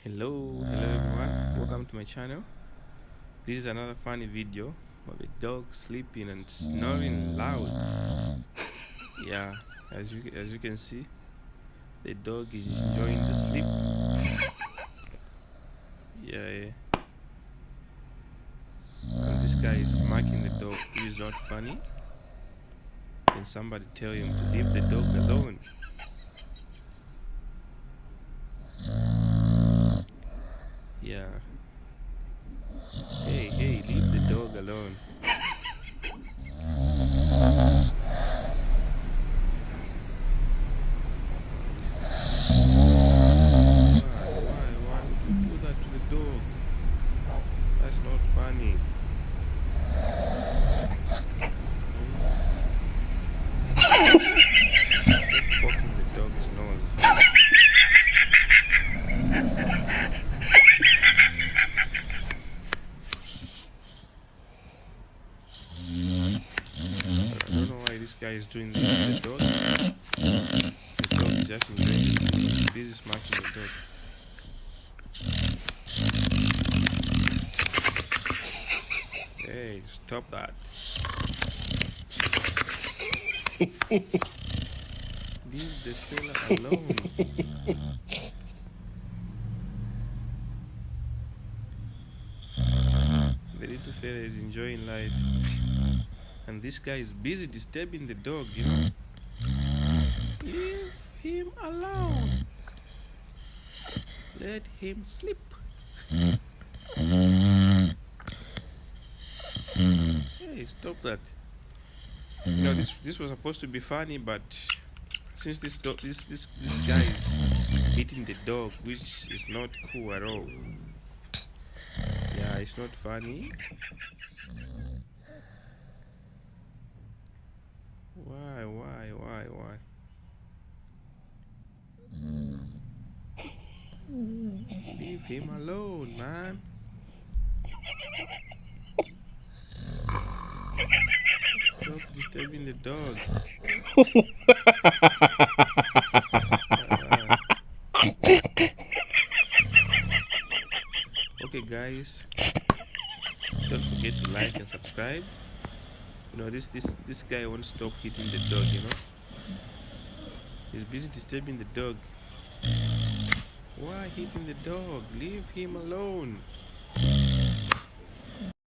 Hello everyone, welcome to my channel. This is another funny video of a dog sleeping and snoring loud. Yeah, as you can see, the dog is enjoying the sleep. Yeah. And this guy is smacking the dog. He is not funny. Can somebody tell him to leave the dog alone? Yeah. Hey, leave the dog alone. Why would you do that to the dog? That's not funny. Poking the dog's nose. I don't know why this guy is doing this to the dog. The dog is just enjoying this thing. He's busy smacking the dog. Hey, stop that. Leave the fella alone. The little fella is enjoying life. And this guy is busy disturbing the dog, you know. Leave him alone. Let him sleep. Hey, stop that. You know, this was supposed to be funny, but since this guy is hitting the dog, which is not cool at all. Yeah, it's not funny. Why? Leave him alone, man. Stop disturbing the dog. Okay, guys, don't forget to like and subscribe. You know, this guy won't stop hitting the dog. You know, he's busy disturbing the dog. Why hitting the dog? Leave him alone.